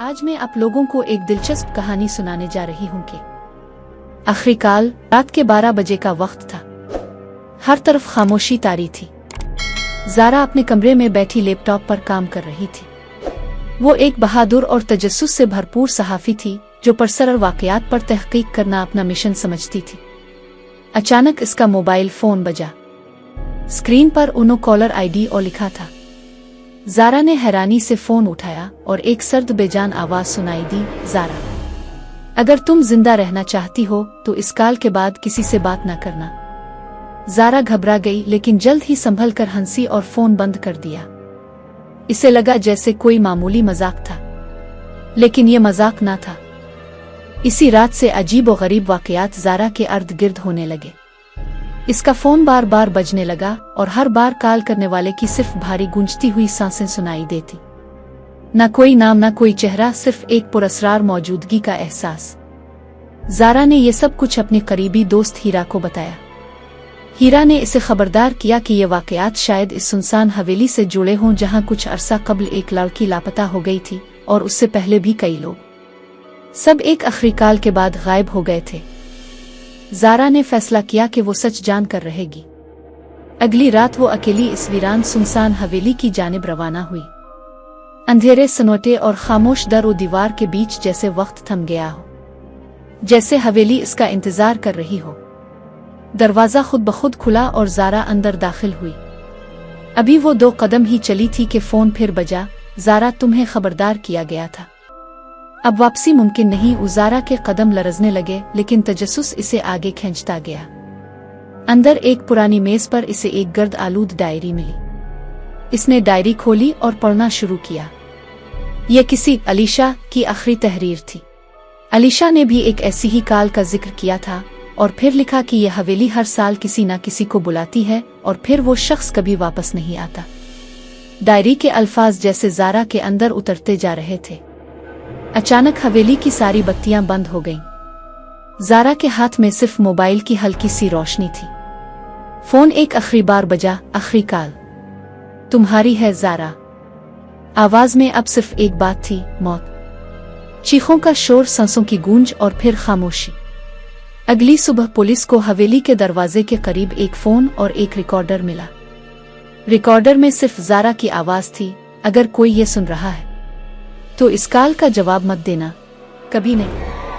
आज मैं आप लोगों को एक दिलचस्प कहानी सुनाने जा रही हूँ कि आखिरकार रात के 12 बजे का वक्त था। हर तरफ खामोशी तारी थी। ज़ारा अपने कमरे में बैठी लैपटॉप पर काम कर रही थी। वो एक बहादुर और तजस्सुस से भरपूर सहाफ़ी थी जो परसरर वाक़यात पर तहक़ीक़ करना अपना मिशन समझती थी। अचानक इसका मोबाइल फ़ोन बजा। स्क्रीन पर उनो कॉलर आईडी और लिखा था। ज़ारा ने हैरानी से फ़ोन उठाया और एक सर्द बेजान आवाज़ सुनाई दी, ज़ारा, अगर तुम जिंदा रहना चाहती हो तो इस कॉल के बाद किसी से बात न करना। ज़ारा घबरा गई लेकिन जल्द ही संभल कर हंसी और फ़ोन बंद कर दिया। इसे लगा जैसे कोई मामूली मजाक था, लेकिन ये मजाक ना था। इसी रात से अजीब व गरीब वाक़यात ज़ारा के अर्द गिर्द होने लगे। इसका फ़ोन बार बार बजने लगा और हर बार कॉल करने वाले की सिर्फ भारी गूंजती हुई सांसें सुनाई देती। न कोई नाम, न कोई चेहरा, सिर्फ एक पुरअसरार मौजूदगी का एहसास। ज़ारा ने यह सब कुछ अपने करीबी दोस्त हीरा को बताया। हीरा ने इसे खबरदार किया कि ये वाक़यात शायद इस सुनसान हवेली से जुड़े हों जहां कुछ अरसा कबल एक लड़की लापता हो गई थी और उससे पहले भी कई लोग। सब एक आखिरी कॉल के बाद गायब हो गए थे। ज़ारा ने फैसला किया कि वो सच जान कर रहेगी। अगली रात वो अकेली इस वीरान सुनसान हवेली की जानिब रवाना हुई। अंधेरे, सन्नाटे और खामोश दर और दीवार के बीच जैसे वक्त थम गया हो, जैसे हवेली इसका इंतजार कर रही हो। दरवाज़ा खुद ब खुद खुला और ज़ारा अंदर दाखिल हुई। अभी वो 2 कदम ही चली थी कि फ़ोन फिर बजा। ज़ारा, तुम्हें खबरदार किया गया था, अब वापसी मुमकिन नहीं। ज़ारा के कदम लरजने लगे लेकिन तजस्सुस इसे आगे खींचता गया। अंदर एक पुरानी मेज पर इसे एक गर्द आलूद डायरी मिली। इसने डायरी खोली और पढ़ना शुरू किया। यह किसी अलीशा की आखिरी तहरीर थी। अलीशा ने भी एक ऐसी ही कॉल का जिक्र किया था और फिर लिखा कि यह हवेली हर साल किसी न किसी को बुलाती है और फिर वो शख्स कभी वापस नहीं आता। डायरी के अल्फाज जैसे ज़ारा के अंदर उतरते जा रहे थे। अचानक हवेली की सारी बत्तियां बंद हो गईं। ज़ारा के हाथ में सिर्फ मोबाइल की हल्की सी रोशनी थी। फोन एक आखिरी बार बजा। आखिरी कॉल तुम्हारी है ज़ारा। आवाज में अब सिर्फ एक बात थी, मौत। चीखों का शोर, सांसों की गूंज और फिर खामोशी। अगली सुबह पुलिस को हवेली के दरवाजे के करीब एक फोन और एक रिकॉर्डर मिला। रिकॉर्डर में सिर्फ ज़ारा की आवाज थी। अगर कोई ये सुन रहा है तो इस कॉल का जवाब मत देना, कभी नहीं।